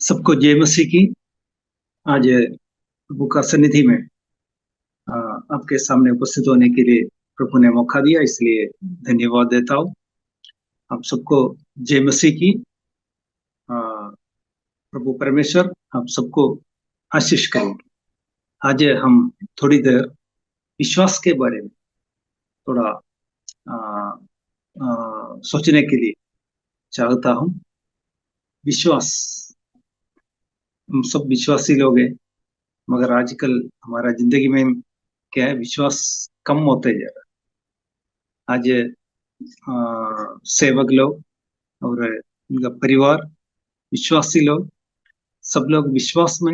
सबको जय मसीह की। आज प्रभु का सन्निधि में आपके सामने उपस्थित होने के लिए प्रभु ने मौका दिया, इसलिए धन्यवाद देता हूँ। आप सबको जय मसीह की। अ, प्रभु परमेश्वर आप सबको आशीष करें। आज हम थोड़ी देर विश्वास के बारे में थोड़ा अ, सोचने के लिए चाहता हूँ। विश्वास, हम सब विश्वासी लोग हैं, मगर आजकल हमारा जिंदगी में क्या है, विश्वास कम होते जा रहा है। आज सेवक लोग और उनका परिवार, विश्वासी लोग, सब लोग विश्वास में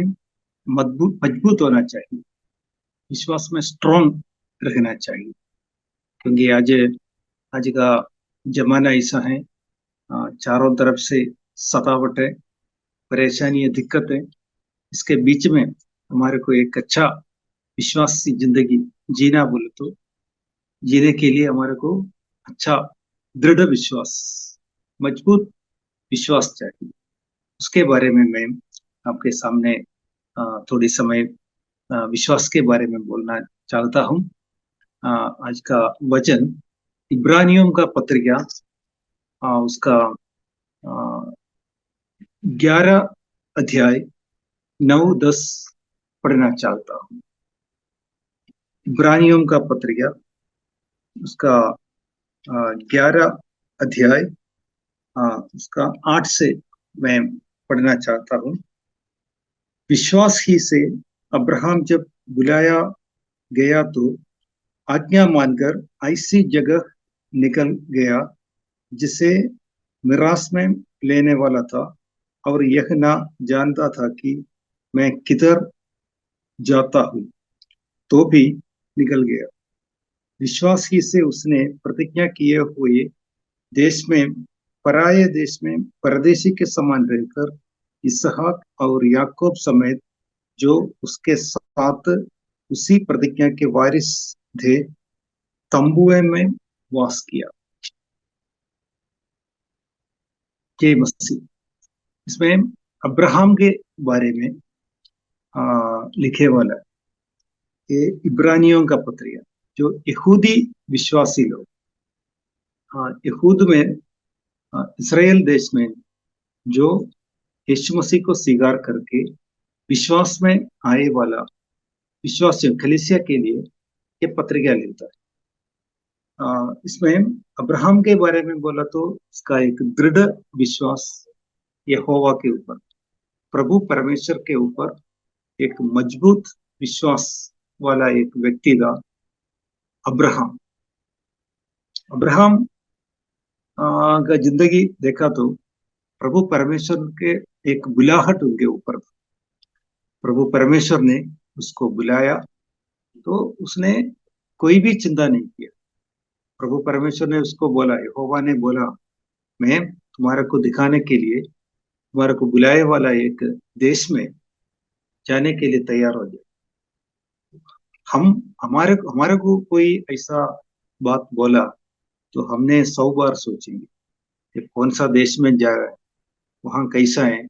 मजबूत मजबूत होना चाहिए, विश्वास में स्ट्रॉन्ग रहना चाहिए। क्योंकि आज आज का जमाना ऐसा है, चारों तरफ से सतावट है, परेशानी है, दिक्कत है। इसके बीच में हमारे को एक अच्छा विश्वासी जिंदगी जीना बोले तो जीने के लिए हमारे को अच्छा दृढ़ विश्वास, मजबूत विश्वास चाहिए। उसके बारे में मैं आपके सामने थोड़ी समय विश्वास के बारे में बोलना चाहता हूँ। आज का वचन इब्रानियों का पत्रिका, उसका 11 अध्याय 9-10 पढ़ना चाहता हूँ। इब्रानियों का पत्रिका, उसका 11 अध्याय, उसका 8 से मैं पढ़ना चाहता हूँ। विश्वास ही से अब्राहम जब बुलाया गया तो आज्ञा मानकर ऐसी जगह निकल गया जिसे मिरास में लेने वाला था, और यह ना जानता था कि मैं किधर जाता हूँ, तो भी निकल गया। विश्वास ही से उसने प्रतिज्ञा किए हुए देश में, पराये देश में परदेशी के समान रहकर इसहाक और याकूब समेत जो उसके साथ उसी प्रतिज्ञा के वारिस थे, तंबुए में वास किया। के मसीह, इसमें अब्राहम के बारे में लिखे वाला है। ये इब्रानियों का पत्रिका, जो यहूदी विश्वासी लोग, यहूद में, इसराइल देश में जो यीशु मसीह को स्वीकार करके विश्वास में आए वाला विश्वासियों कलीसिया के लिए ये पत्रिका लिखता है। इसमें अब्राहम के बारे में बोला तो इसका एक दृढ़ विश्वास यहोवा के ऊपर, प्रभु परमेश्वर के ऊपर एक मजबूत विश्वास वाला एक व्यक्ति था अब्राहम। अब्राहम का जिंदगी देखा तो प्रभु परमेश्वर के एक बुलाहट उनके ऊपर था। प्रभु परमेश्वर ने उसको बुलाया तो उसने कोई भी चिंता नहीं किया। प्रभु परमेश्वर ने उसको बोला, यहोवा ने बोला, मैं तुम्हारे को दिखाने के लिए तुम्हारे को बुलाए वाला एक देश में जाने के लिए तैयार हो जाए। हम हमारे हमारे को कोई ऐसा बात बोला तो हमने 100 बार सोचेंगे कि कौन सा देश में जा रहा है, वहाँ कैसा है,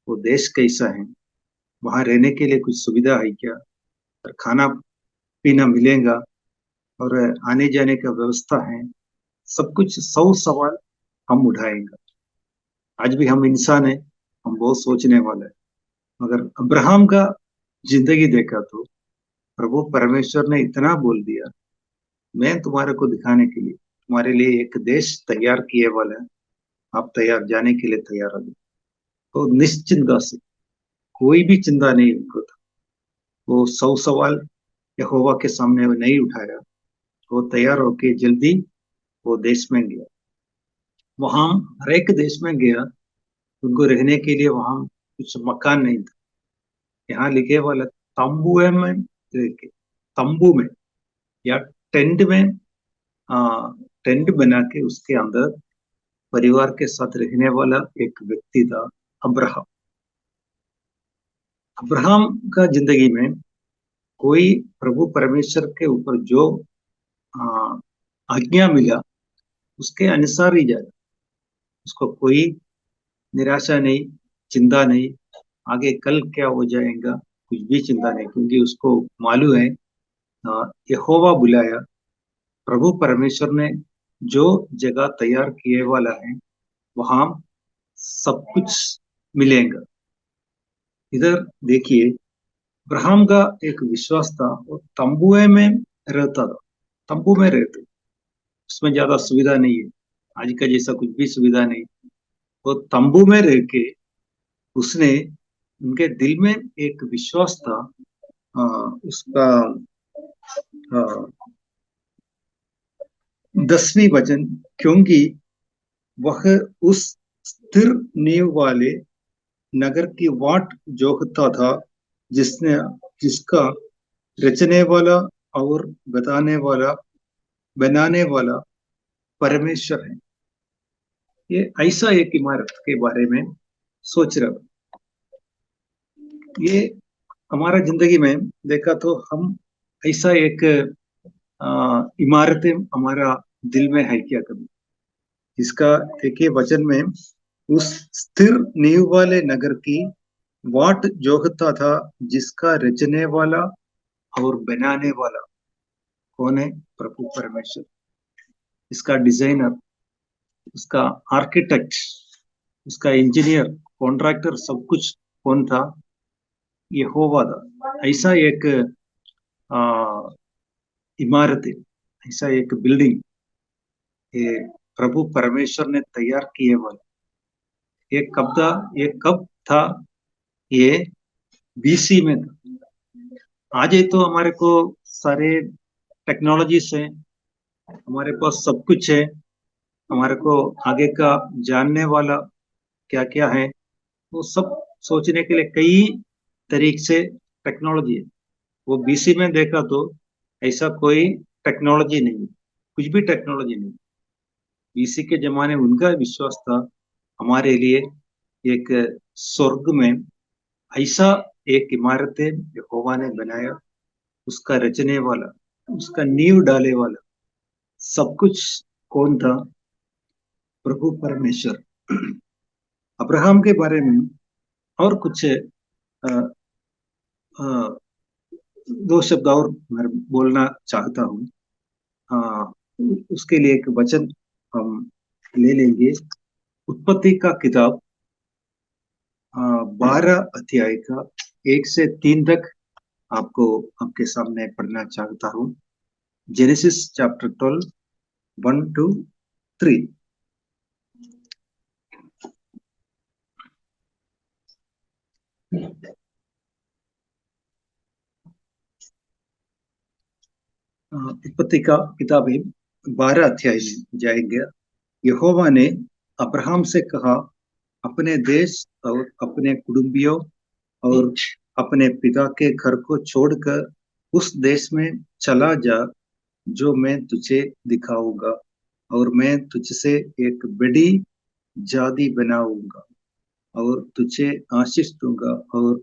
वो देश कैसा है, वहाँ रहने के लिए कुछ सुविधा है क्या, और खाना पीना मिलेगा, और आने जाने का व्यवस्था है। सब कुछ 100 सवाल हम उठाएंगे। आज भी हम इंसान है, हम बहुत सोचने वाले हैं। मगर अब्राहम का जिंदगी देखा तो प्रभु परमेश्वर ने इतना बोल दिया, मैं तुम्हारे को दिखाने के लिए तुम्हारे लिए एक देश तैयार किए वाला है, आप तैयार जाने के लिए तैयार हो गए। तो निश्चिंता से, कोई भी चिंता नहीं उनको था। वो 100 सवाल यहोवा के सामने वो नहीं उठाया, वो तैयार होके जल्दी वो देश में गया। वहां हर एक देश में गया, उनको रहने के लिए वहां कुछ मकान नहीं था। यहाँ लिखे वाला तंबू में रह के, तंबू में या टेंट में, टेंट बना के उसके अंदर परिवार के साथ रहने वाला एक व्यक्ति था अब्राहम। अब्राहम का जिंदगी में कोई प्रभु परमेश्वर के ऊपर जो आ, आज्ञा मिला उसके अनुसार ही जाए। उसको कोई निराशा नहीं, चिंता नहीं, आगे कल क्या हो जाएगा कुछ भी चिंता नहीं, क्योंकि उसको मालूम है यहोवा बुलाया, प्रभु परमेश्वर ने जो जगह तैयार किए वाला है वहां सब कुछ मिलेगा। इधर देखिए, अब्राहम का एक विश्वास था, वो तंबुए में रहता था, तंबू में रहते, उसमें ज्यादा सुविधा नहीं है, आज का जैसा कुछ भी सुविधा नहीं। वो तंबू में रह के उसने, उनके दिल में एक विश्वास था, उसका 10वीं वचन, क्योंकि वह उस स्थिर नींव वाले नगर की वाट जोहता था, जिसने जिसका रचने वाला और बनाने वाला परमेश्वर है। ये ऐसा एक इमारत के बारे में सोच रहा हूं। ये हमारा जिंदगी में देखा तो हम ऐसा एक इमारतें हमारा दिल में है क्या कभी? इसका देखिए वचन में, उस स्थिर नींव वाले नगर की वाट जोहता था, जिसका रचने वाला और बनाने वाला कौन है? प्रभु परमेश्वर। इसका डिजाइनर, उसका आर्किटेक्ट, उसका इंजीनियर, कॉन्ट्रैक्टर, सब कुछ कौन था? यहोवा था। ऐसा एक आ, इमारत है, ऐसा एक बिल्डिंग, ये प्रभु परमेश्वर ने तैयार किए वाला। ये कब था? ये कब था? ये बीसी में था। आज ही तो हमारे को सारे टेक्नोलॉजीज है, हमारे पास सब कुछ है, हमारे को आगे का जानने वाला क्या क्या है वो सब सोचने के लिए कई तरीके से टेक्नोलॉजी है। वो बीसी में देखा तो ऐसा कोई टेक्नोलॉजी नहीं, कुछ भी टेक्नोलॉजी नहीं। बीसी के जमाने में उनका विश्वास था, हमारे लिए एक स्वर्ग में ऐसा एक इमारत है यहोवा ने बनाया, उसका रचने वाला, उसका नींव डाले वाला सब कुछ कौन था? प्रभु परमेश्वर। अब्राहम के बारे में और कुछ अ, दो शब्द और मैं बोलना चाहता हूँ। उसके लिए एक वचन हम ले लेंगे, उत्पत्ति का किताब 12 अध्याय का 1 से 3 तक आपको आपके सामने पढ़ना चाहता हूँ। Genesis chapter 12, 1 to 3। उत्पत्ति का किताब है, 12 अध्याय जाएंगे। यहोवा ने अब्राहम से कहा, अपने देश और अपने कुटुंबियों और अपने पिता के घर को छोड़कर उस देश में चला जा जो मैं तुझे दिखाऊंगा, और मैं तुझसे एक बड़ी जाति बनाऊंगा और तुझे आशीष दूंगा और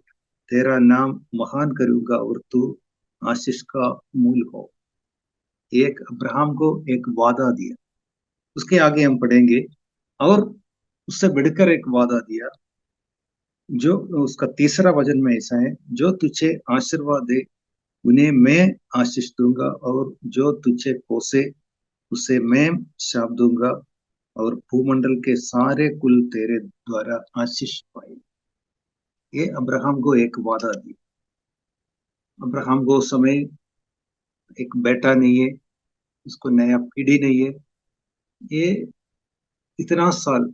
तेरा नाम महान करूंगा और तू आशीष का मूल हो। एक अब्राहम को एक वादा दिया, उसके आगे हम पढ़ेंगे, और उससे बढ़कर एक वादा दिया, जो उसका तीसरा वचन में ऐसा है, जो तुझे आशीर्वाद दे उन्हें मैं आशीष दूंगा, और जो तुझे कोसे उसे मैं शाप दूंगा, और भूमंडल के सारे कुल तेरे द्वारा आशीष पाए। ये अब्राहम को एक वादा दी। अब्राहम को उस समय एक बेटा नहीं है, उसको नया पीढ़ी नहीं है। ये इतना साल,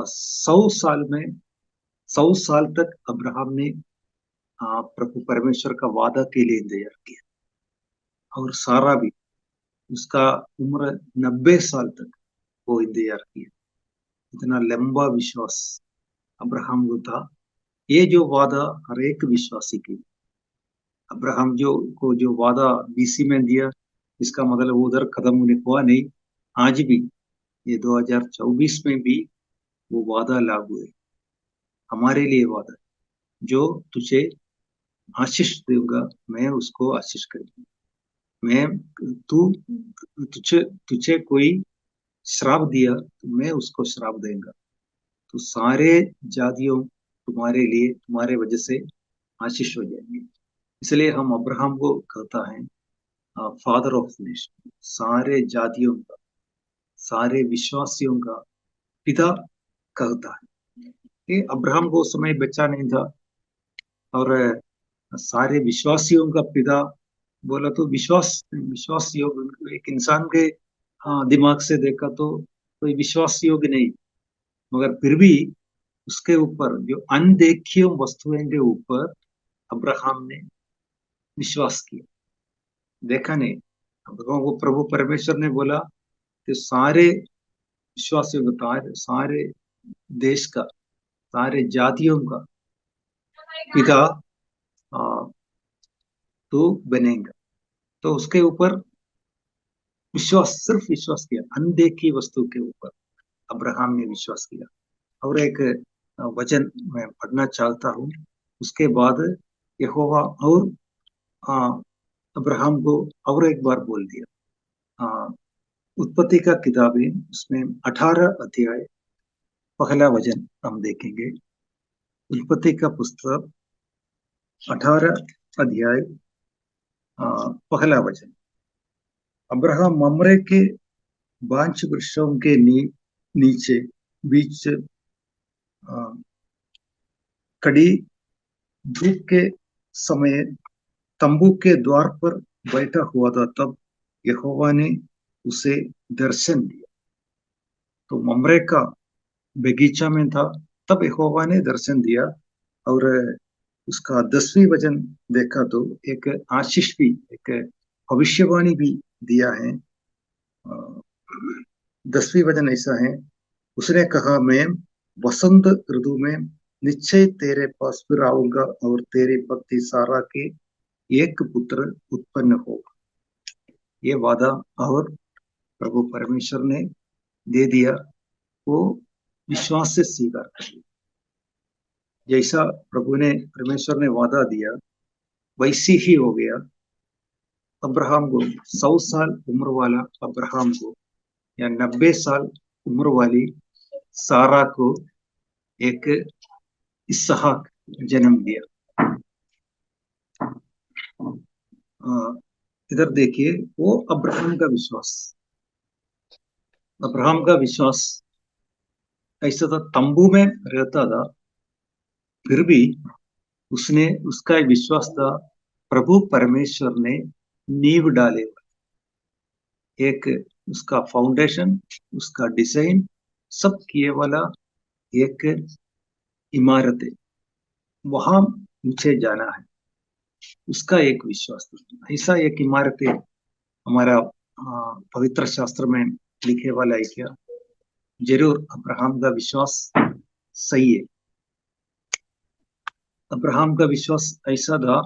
100 साल में, 100 साल तक अब्राहम ने प्रभु परमेश्वर का वादा के लिए इंतजार किया, और सारा भी, उसका उम्र 90 साल तक वो इंतजार किया। इतना लंबा विश्वास अब्राहम को था। ये जो वादा हर एक विश्वासी की, अब्राहम जो वादा बीसी में दिया, इसका मतलब उधर खत्म होने हुआ नहीं। आज भी ये 2024 में भी वो वादा लागू है, हमारे लिए वादा है। जो तुझे आशीष दूंगा मैं उसको आशीष करूंगा, मैं तू तुझे तुझे कोई श्राप दिया तो मैं उसको श्राप देगा। तो सारे जातियों तुम्हारे लिए, तुम्हारे वजह से आशीष हो जाएंगे। इसलिए हम अब्राहम को कहता है फादर ऑफ नेशन, सारे जातियों का, सारे विश्वासियों का पिता कहता है। ये अब्राहम को उस समय बच्चा नहीं था, और सारे विश्वासियों का पिता बोला तो विश्वास विश्वास योग एक इंसान के दिमाग से देखा तो कोई विश्वास योग्य नहीं, मगर फिर भी उसके ऊपर जो अनदेखी वस्तुएं के ऊपर अब्राहम ने विश्वास किया। देखा नहीं, अब्राहम को प्रभु परमेश्वर ने बोला कि सारे विश्वासियों का, सारे देश का, सारे जातियों का पिता तो बनेगा। तो उसके ऊपर विश्वास, सिर्फ विश्वास किया, अनदेखी वस्तु के ऊपर अब्राहम ने विश्वास किया। और एक वचन मैं पढ़ना चाहता हूँ, उसके बाद यहोवा और अब्राहम को और एक बार बोल दिया। उत्पत्ति का किताब है, उसमें 18 अध्याय पहला वचन हम देखेंगे। उत्पत्ति का पुस्तक 18 अध्याय पहला वचन। अब्राहम ममरे के बांछ वृक्षों के नीचे बीच कड़ी धूप के समय तंबू के द्वार पर बैठा हुआ था, तब यहोवा ने उसे दर्शन दिया। तो ममरे का बगीचा में था, तब यहोवा ने दर्शन दिया। और उसका 10वीं वचन देखा तो एक आशीष भी, एक भविष्यवाणी भी दिया है। 10वीं वचन ऐसा है, उसने कहा, मैं वसंत ऋतु में निश्चय तेरे पास फिर आऊंगा और तेरी पत्नी सारा के एक पुत्र उत्पन्न होगा। ये वादा और प्रभु परमेश्वर ने दे दिया, वो विश्वास से स्वीकार कर लिया। जैसा प्रभु ने, परमेश्वर ने वादा दिया, वैसे ही हो गया। अब्राहम को 100 साल उम्र वाला अब्राहम को, या 90 साल उम्र वाली सारा को एक इसहाक जन्म दिया। इधर देखिए, वो अब्राहम का विश्वास, अब्राहम का विश्वास ऐसा था, तंबू में रहता था, फिर भी उसने, उसका विश्वास था प्रभु परमेश्वर ने नींव डाले, एक उसका फाउंडेशन, उसका डिजाइन सब किए वाला एक इमारत है, वहां मुझे जाना है, उसका एक विश्वास था। ऐसा एक इमारत है हमारा पवित्र शास्त्र में लिखे वाला है क्या? जरूर अब्राहम का विश्वास सही है। अब्राहम का विश्वास ऐसा था,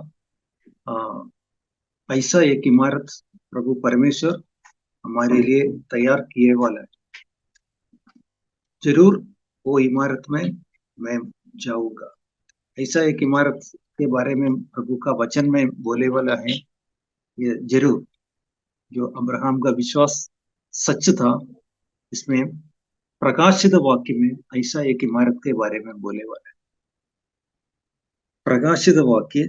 ऐसा एक इमारत प्रभु परमेश्वर हमारे लिए तैयार किए वाला है, जरूर वो इमारत में मैं जाऊंगा। ऐसा एक इमारत के बारे में प्रभु का वचन में बोले वाला है, ये जरूर जो अब्राहम का विश्वास सच था। इसमें प्रकाशित वाक्य में ऐसा एक इमारत के बारे में बोले वाला है। प्रकाशित वाक्य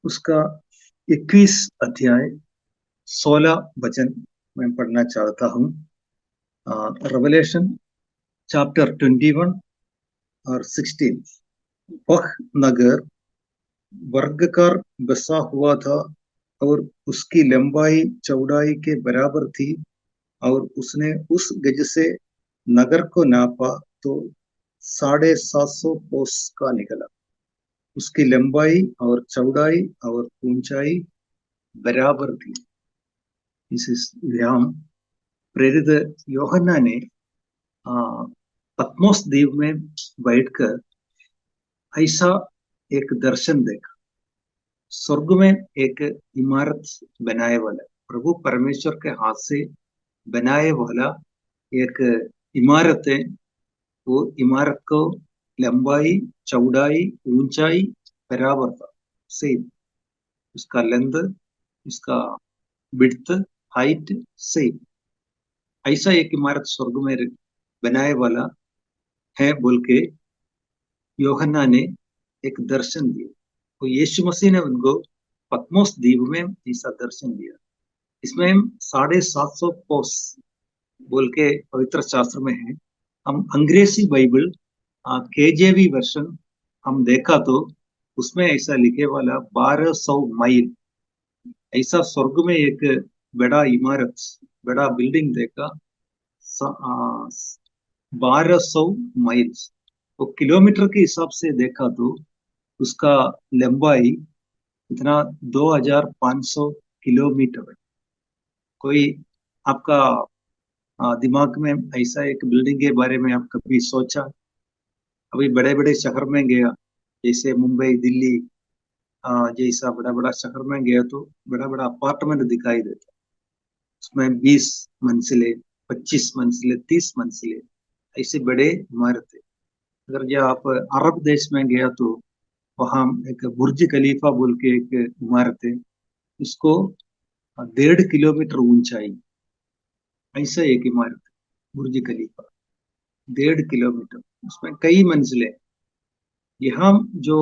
उसका 21 अध्याय 16 वचन मैं पढ़ना चाहता हूँ। रेवलेशन चैप्टर 21 और 16। वह नगर वर्गाकार बसा हुआ था और उसकी लंबाई चौड़ाई के बराबर थी, और उसने उस गज से नगर को नापा तो 750 कोस का निकला। उसकी लंबाई और चौड़ाई और ऊंचाई बराबर थी। इस यहाँ प्रेरित योहन्ना ने पत्मोस द्वीप में बैठकर ऐसा एक दर्शन देखा। स्वर्ग में एक इमारत बनाए वाला, प्रभु परमेश्वर के हाथ से बनाए वाला एक इमारत है। वो इमारत को लंबाई, चौड़ाई, ऊंचाई बराबर था, सेम। उसका लेंथ, उसका विड्थ, हाइट सेम। ऐसा एक इमारत स्वर्ग में बनाए वाला है बोल के यूहन्ना ने एक दर्शन दिया, तो यीशु मसीह ने उनको पत्मोस द्वीप में ऐसा दर्शन दिया। इसमें 750 कोस बोल के पवित्र शास्त्र में है। हम अंग्रेजी बाइबल केजेवी वर्षन हम देखा तो उसमें ऐसा लिखे वाला 1200 माइल, ऐसा स्वर्ग में एक बड़ा इमारत, बड़ा बिल्डिंग देखा 1200 माइल्स। तो किलोमीटर के हिसाब से देखा तो उसका लंबाई इतना 2500 किलोमीटर है। कोई आपका दिमाग में ऐसा एक बिल्डिंग के बारे में आप कभी सोचा? अभी बड़े बड़े शहर में गया, जैसे मुंबई दिल्ली जैसा बड़ा बड़ा शहर में गया तो बड़ा बड़ा अपार्टमेंट दिखाई देता, उसमें 20 मंजिले, 25 मंजिले, 30 मंजिले, ऐसे बड़े इमारतें। अगर जब आप अरब देश में गया तो वहां एक बुर्ज खलीफा बोल के एक इमारत है, उसको 1.5 किलोमीटर ऊंचाई, ऐसा एक इमारत बुर्ज खलीफा 1.5 किलोमीटर, उसमें कई मंजिलें। यहाँ जो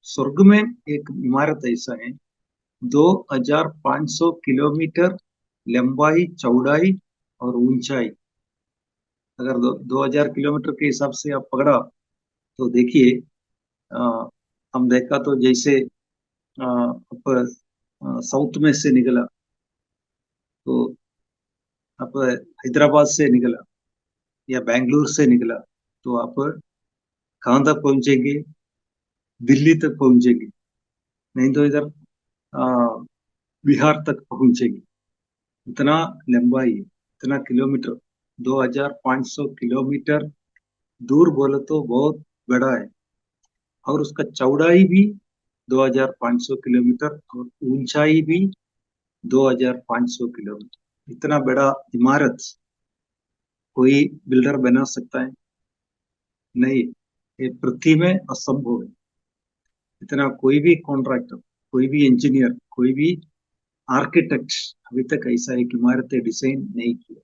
स्वर्ग में एक इमारत ऐसा है, 2500 किलोमीटर लंबाई, चौड़ाई और ऊंचाई। अगर 2000 किलोमीटर के हिसाब से आप पकड़ा तो देखिए, अ, हम देखा तो जैसे आप साउथ में से निकला तो आप हैदराबाद से निकला या बेंगलुरु से निकला तो आप कहाँ तक पहुंचेंगे? दिल्ली तक पहुंचेंगे, नहीं तो इधर बिहार तक पहुंचेंगे। इतना लंबाई, इतना किलोमीटर, 2500 किलोमीटर दूर बोले तो बहुत बड़ा है। और उसका चौड़ाई भी 2500 किलोमीटर और ऊंचाई भी 2500 किलोमीटर। इतना बड़ा इमारत कोई बिल्डर बना सकता है? नहीं, ये पृथ्वी में असंभव है। इतना कोई भी कॉन्ट्रैक्टर, कोई भी इंजीनियर, कोई भी आर्किटेक्ट अभी तक ऐसा एक इमारत डिजाइन नहीं किया।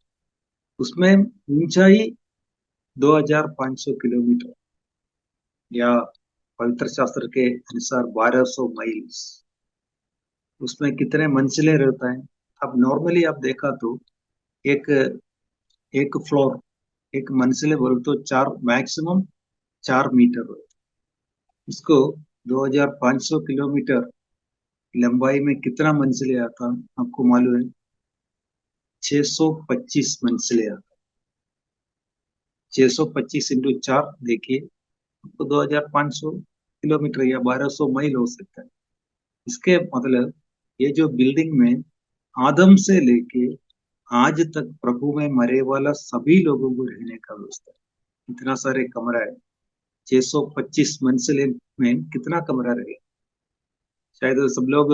उसमें ऊंचाई 2500 किलोमीटर या पवित्र शास्त्र के अनुसार 1200 माइल्स। उसमें कितने मंजिलें रहता है? अब नॉर्मली आप देखा तो एक एक फ्लोर, एक मंजिले बोल तो 4, मैक्सिमम 4 मीटर होता है। उसको 2500 किलोमीटर लंबाई में कितना मंजिले आता आपको मालूम है? 625 मंजिले आता। 625 इंटू 4 देखिए, तो 2500 किलोमीटर या 1200 माइल हो सकता है। इसके मतलब ये जो बिल्डिंग में आदम से लेके आज तक प्रभु में मरे वाला सभी लोगों को रहने का व्यवस्था है। इतना सारे कमरा है, 625 मंजिले में कितना कमरा रहे? शायद सब लोग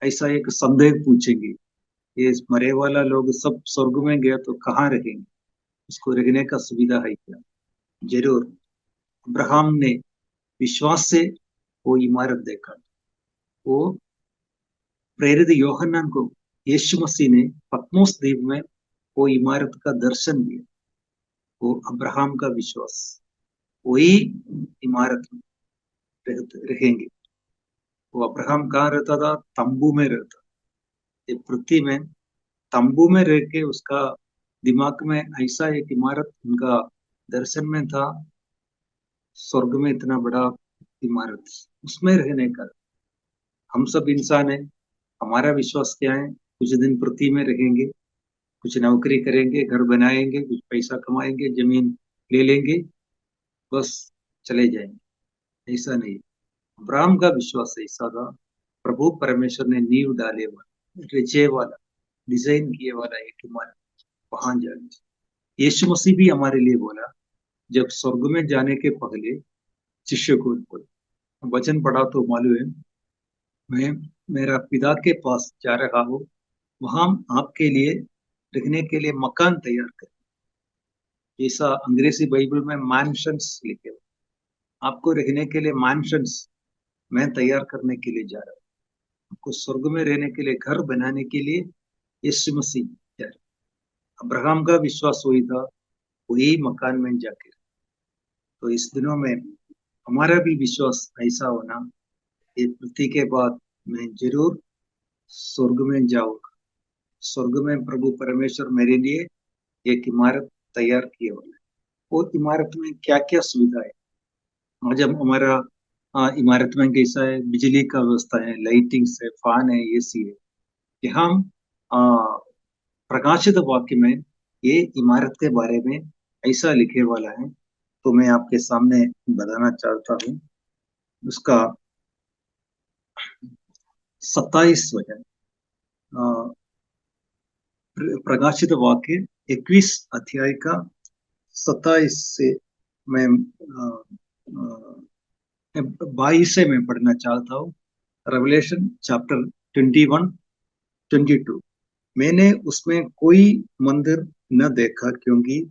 ऐसा एक संदेह पूछेंगे, ये मरे वाला लोग सब स्वर्ग में गया तो कहाँ रहेंगे, उसको रहने का सुविधा है क्या? जरूर। अब्राहम ने विश्वास से वो इमारत देखा। वो प्रेरित योहन्ना को यीशु मसीह ने पत्मोस द्वीप में वो इमारत का दर्शन दिया। वो अब्राहम का विश्वास, वही इमारत में रहेंगे। वो अब्राहम कहाँ रहता था? तंबू में रहता। ये पृथ्वी में तंबू में रह के उसका दिमाग में ऐसा एक इमारत उनका दर्शन में था, स्वर्ग में इतना बड़ा इमारत, उसमें रहने का। हम सब इंसान है, हमारा विश्वास क्या है? कुछ दिन पृथ्वी में रहेंगे, कुछ नौकरी करेंगे, घर बनाएंगे, कुछ पैसा कमाएंगे, जमीन ले लेंगे, बस चले जाएंगे। ऐसा नहीं। अब्राहम का विश्वास ऐसा था, प्रभु परमेश्वर ने नींव डाले वाला, रचे वाला, डिजाइन किए वाला एक इमारत, वहां जाने। यीशु मसीह भी हमारे लिए बोला, जब स्वर्ग में जाने के पहले शिष्य को बोला, वचन पढ़ा तो मालूम है, मैं मेरा पिता के पास जा रहा हूँ, वहां आपके लिए रहने के लिए मकान तैयार कर। ऐसा अंग्रेजी बाइबल में मैंशंस लिखे हुए, आपको रहने के लिए मैंशंस मैं तैयार करने के लिए जा रहा हूँ। आपको स्वर्ग में रहने के लिए घर बनाने के लिए यीशु मसीह जा रहे। अब्राहम का विश्वास वही था, वही मकान में जाकर। तो इस दिनों में हमारा भी विश्वास ऐसा होना, ये मृत्यु के बाद मैं जरूर स्वर्ग में जाऊंगा। स्वर्ग में प्रभु परमेश्वर मेरे लिए एक इमारत तैयार किए हुए है। वो इमारत में क्या क्या सुविधा है? आज हम हमारा इमारत में कैसा है? बिजली का व्यवस्था है, लाइटिंग्स है, फैन है, एसी है। यहाँ हम प्रकाशित वाक्य में ये इमारत के बारे में ऐसा लिखे वाला है, तो मैं आपके सामने बताना चाहता हूँ। उसका 27 वचन, प्रकाशित वाक्य 21 अध्याय का 27 से मैं 22 से मैं पढ़ना चाहता हूँ। Revelation chapter 21-22। मैंने उसमें कोई मंदिर न देखा, क्योंकि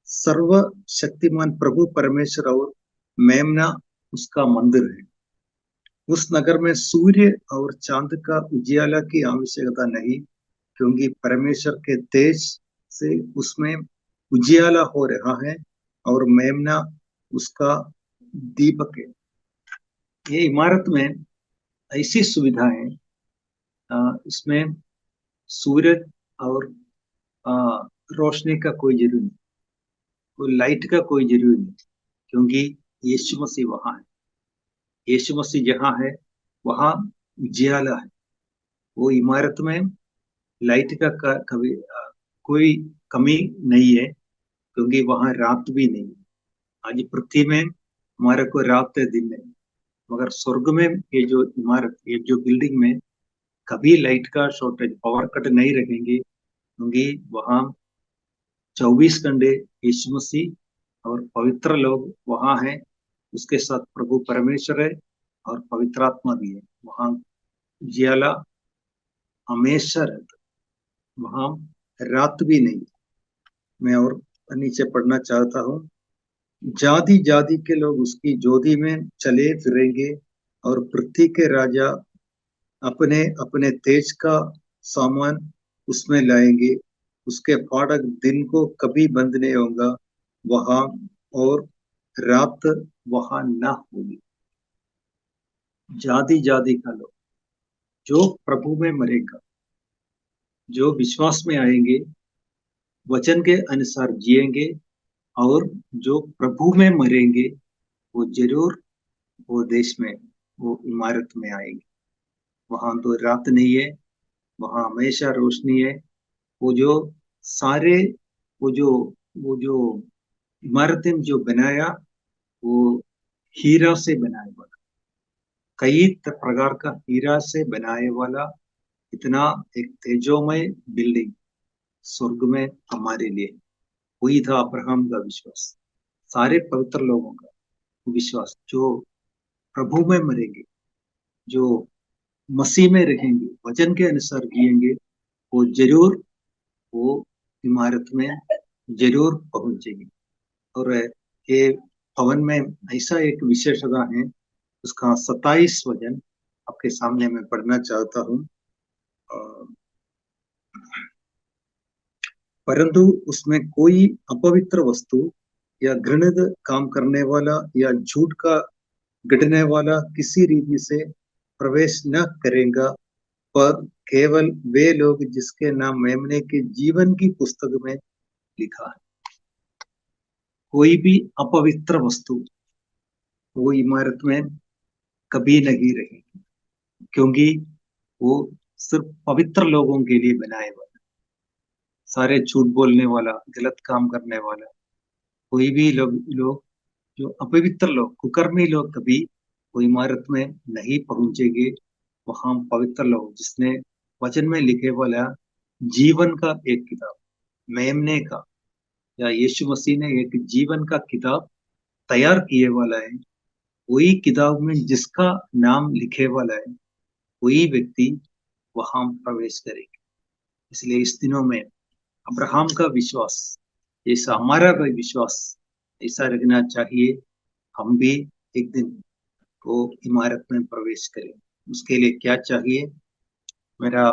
सर्वशक्तिमान प्रभु परमेश्वर और मेमना उसका मंदिर है। उस नगर में सूर्य और चांद का उजियाला की आवश्यकता नहीं, क्योंकि परमेश्वर के तेज से उसमें उजियाला हो रहा है और मेमना उसका दीपक है। ये इमारत में ऐसी सुविधा है, इसमें सूरज और आ, रोशनी का कोई जरूरी नहीं, कोई लाइट का कोई जरूरी नहीं, क्योंकि यीशु मसीह वहां है। यीशु मसीह जहाँ है वहां उजियाला है। वो इमारत में लाइट का कभी कोई कमी नहीं है, क्योंकि वहां रात भी नहीं है। आज पृथ्वी में हमारे को रात है, दिन है, मगर स्वर्ग में ये जो इमारत, ये जो बिल्डिंग में कभी लाइट का शॉर्टेज, पावर कट नहीं रखेंगे, क्योंकि वहाँ 24 घंटे यीशु मसीह और पवित्र लोग वहाँ हैं। उसके साथ प्रभु परमेश्वर है और पवित्र आत्मा भी है। वहाँ जियाला हमेशा रहता, वहाँ रात भी नहीं। मैं और नीचे पढ़ना चाहता हूँ। जाति जाति के लोग उसकी ज्योति में चले फिरेंगे, और पृथ्वी के राजा अपने अपने तेज का सामान उसमें लाएंगे। उसके फाटक दिन को कभी बंद नहीं होगा वहां, और रात वहां ना होगी। जाति जाति का लोग जो प्रभु में मरेगा, जो विश्वास में आएंगे, वचन के अनुसार जिएंगे, और जो प्रभु में मरेंगे, वो जरूर वो देश में, वो इमारत में आएंगे। वहां तो रात नहीं है, वहां हमेशा रोशनी है। वो जो सारे, वो जो वो जो इमारतें जो बनाया, वो हीरा से बनाए वाला, कई प्रकार का हीरा से बनाए वाला, इतना एक तेजोमय बिल्डिंग स्वर्ग में हमारे लिए। वही था अब्राहम का विश्वास, सारे पवित्र लोगों का विश्वास, जो प्रभु में मरेंगे, जो मसीह में रहेंगे, वचन के अनुसार जिएंगे, वो जरूर वो इमारत में जरूर पहुंचेगी। और ये भवन में ऐसा एक विशेषता है, उसका 27 वचन आपके सामने मैं पढ़ना चाहता हूँ। परंतु उसमें कोई अपवित्र वस्तु या घृणित काम करने वाला या झूठ का गढ़ने वाला किसी रीति से प्रवेश न करेगा, पर केवल वे लोग जिसके नाम मेमने के जीवन की पुस्तक में लिखा है। कोई भी अपवित्र वस्तु वो इमारत में कभी नहीं रहेगी, क्योंकि वो सिर्फ पवित्र लोगों के लिए बनाए हुआ। सारे झूठ बोलने वाला, गलत काम करने वाला, कोई भी लोग जो अपवित्र लोग, कुकर्मी लोग, कभी वो इमारत में नहीं पहुंचेंगे। वहां पवित्र लोग, जिसने वचन में लिखे वाला जीवन का एक किताब, मेमने का या यीशु मसीह ने एक जीवन का किताब तैयार किए वाला है, वही किताब में जिसका नाम लिखे वाला है, वही व्यक्ति वहां प्रवेश करेगा। इसलिए इस दिनों में अब्राहम का विश्वास जैसा हमारा भी विश्वास ऐसा रखना चाहिए। हम भी एक दिन वो इमारत में प्रवेश करें। उसके लिए क्या चाहिए? मेरा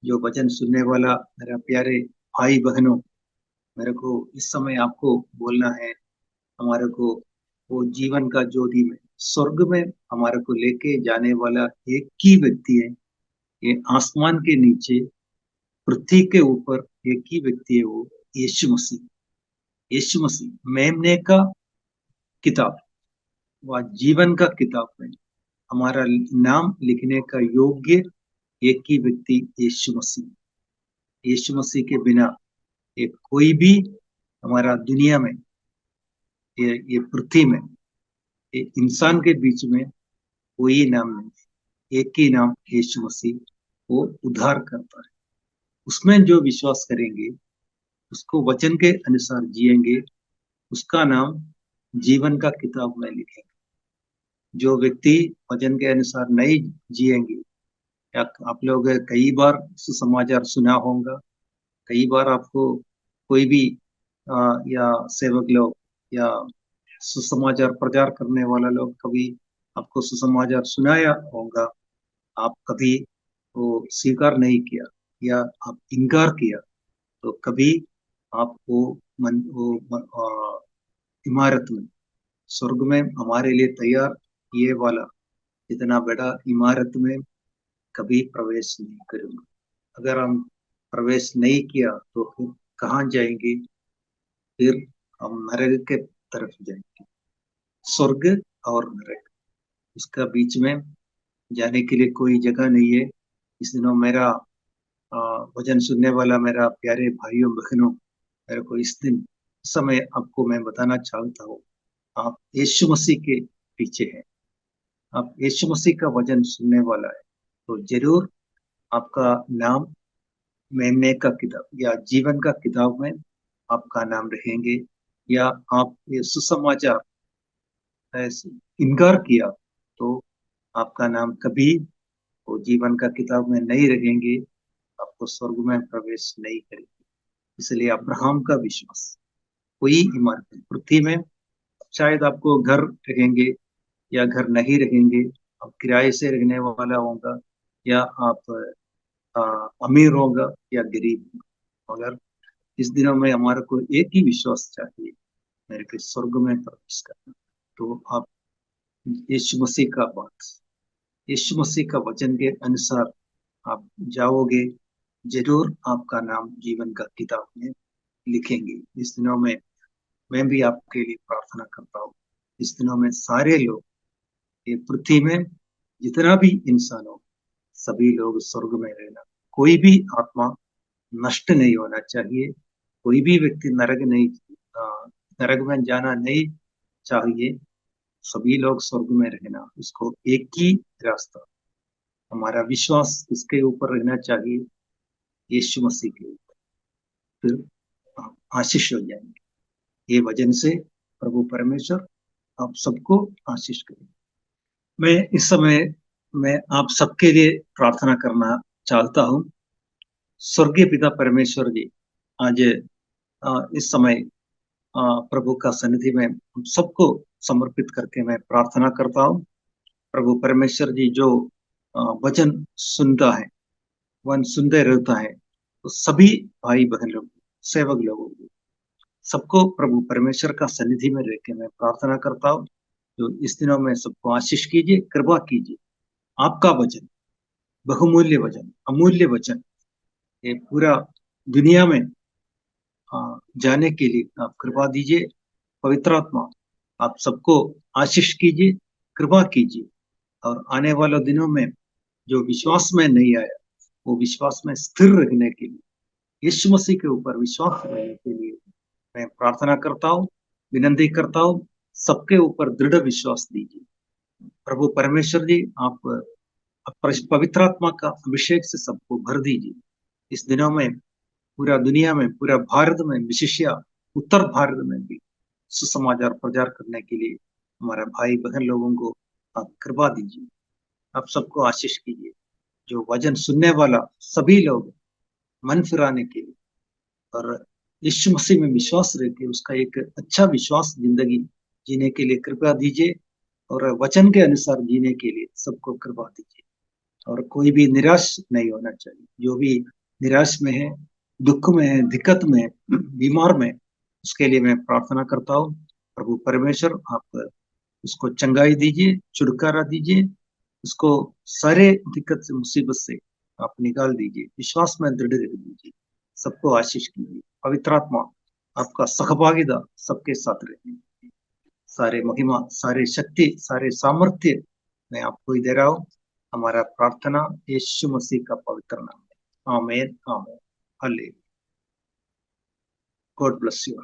जो वचन सुनने वाला मेरा प्यारे भाई बहनों, मेरे को इस समय आपको बोलना है, हमारे को वो जीवन का ज्योति में स्वर्ग में हमारे को लेके जाने वाला एक ही व्यक्ति है। ये आसमान के नीचे, पृथ्वी के ऊपर एक ही व्यक्ति है, वो यीशु मसीह। यीशु मसीह मेमने का किताब, वह जीवन का किताब है। हमारा नाम लिखने का योग्य एक ही व्यक्ति यीशु मसीह। यीशु मसीह के बिना ये कोई भी हमारा दुनिया में, ये पृथ्वी में, ये इंसान के बीच में कोई नाम नहीं। एक ही नाम यीशु मसीह, वो उद्धार करता है। उसमें जो विश्वास करेंगे, उसको वचन के अनुसार जिएंगे, उसका नाम जीवन का किताब में लिखेंगे। जो व्यक्ति वचन के अनुसार नहीं जिएंगे, या आप लोग कई बार सुसमाचार सुना होगा, कई बार आपको कोई भी या सेवक लोग या सुसमाचार प्रचार करने वाला लोग कभी आपको सुसमाचार सुनाया होगा, आप कभी वो स्वीकार नहीं किया या आप इनकार किया, तो कभी आपको इमारत में, स्वर्ग में हमारे लिए तैयार ये वाला इतना बड़ा इमारत में कभी प्रवेश नहीं करूंगा। अगर हम प्रवेश नहीं किया तो फिर कहाँ जाएंगे? फिर हम नरक के तरफ जाएंगे। स्वर्ग और नरक, इसका बीच में जाने के लिए कोई जगह नहीं है। इस दिनों मेरा वचन सुनने वाला मेरा प्यारे भाइयों बहनों, मेरे को इस दिन समय आपको मैं बताना चाहता हूँ, आप यीशु मसीह के पीछे हैं। आप यीशु मसीह का वचन सुनने वाला है तो जरूर आपका नाम मेमने का किताब या जीवन का किताब में आपका नाम रहेंगे। या आप ये सुसमाचार इनकार किया तो आपका नाम कभी वो जीवन का किताब में नहीं रहेंगे, आपको स्वर्ग में प्रवेश नहीं करेंगे। इसलिए अब्राहम का विश्वास, कोई इमारत पृथ्वी में, शायद आपको घर रहेंगे या घर नहीं रहेंगे, आप किराए से रहने वाला होगा, या आप अमीर होगा या गरीब होगा, मगर इस दिनों में हमारे को एक ही विश्वास चाहिए, मेरे को स्वर्ग में प्रवेश करना। तो आप यीशु मसीह का बात, यीशु मसीह का वचन के अनुसार आप जाओगे, जरूर आपका नाम जीवन का किताब में लिखेंगे। इस दिनों में मैं भी आपके लिए प्रार्थना करता हूँ, इस दिनों में सारे लोग, ये पृथ्वी में जितना भी इंसान हो, सभी लोग स्वर्ग में रहना, कोई भी आत्मा नष्ट नहीं होना चाहिए, कोई भी व्यक्ति नरक में जाना नहीं चाहिए, सभी लोग स्वर्ग में रहना। उसको एक ही रास्ता, हमारा विश्वास इसके ऊपर रहना चाहिए, यीशु मसीह के ऊपर, फिर आप आशीष हो जाएंगे। ये वजन से प्रभु परमेश्वर आप सबको आशीष करें। मैं इस समय मैं आप सबके लिए प्रार्थना करना चाहता हूँ। स्वर्गीय पिता परमेश्वर जी, आज इस समय प्रभु का सन्निधि में हम सबको समर्पित करके मैं प्रार्थना करता हूँ। प्रभु परमेश्वर जी, जो वचन सुनता है, वन सुनते रहता है, तो सभी भाई बहन लोग, सेवक लोगों को, सबको प्रभु परमेश्वर का सन्निधि में रह के मैं प्रार्थना करता हूँ। जो इस दिनों में सबको आशीष कीजिए, कृपा कीजिए। आपका वचन बहुमूल्य वचन, अमूल्य वचन, ये पूरा दुनिया में जाने के लिए आप कृपा दीजिए। पवित्र आत्मा आप सबको आशीष कीजिए, कृपा कीजिए, और आने वाले दिनों में जो विश्वास में नहीं आया, वो विश्वास में स्थिर रहने के लिए, यीशु मसीह के ऊपर विश्वास करने के लिए मैं प्रार्थना करता हूँ, विनती करता हूँ। सबके ऊपर दृढ़ विश्वास दीजिए प्रभु परमेश्वर जी। आप पवित्र आत्मा का अभिषेक से सबको भर दीजिए। इस दिनों में पूरा दुनिया में, पूरा भारत में, विशेषया उत्तर भारत में भी सुसमाचार प्रचार करने के लिए हमारे भाई बहन लोगों को आप कृपा दीजिए। आप सबको आशीष कीजिए। जो वचन सुनने वाला सभी लोग मन फिराने के लिए और यीशु मसीह में विश्वास रखे, उसका एक अच्छा विश्वास जिंदगी जीने के लिए कृपा दीजिए, और वचन के अनुसार जीने के लिए सबको कृपा दीजिए। और कोई भी निराश नहीं होना चाहिए। जो भी निराश में है, दुख में है, दिक्कत में है, बीमार में, उसके लिए मैं प्रार्थना करता हूँ। प्रभु परमेश्वर आप उसको चंगाई दीजिए, छुटकारा दीजिए, उसको सारे दिक्कत से, मुसीबत से आप निकाल दीजिए, विश्वास में दृढ़ कर दीजिए। सबको आशीष कीजिए। पवित्र आत्मा आपका सहभागिता सबके साथ रहे। सारे महिमा, सारे शक्ति, सारे सामर्थ्य मैं आपको ही दे रहा हूँ। हमारा प्रार्थना यीशु मसीह का पवित्र नाम है। आमीन, आमीन, हालेलुया। God bless you.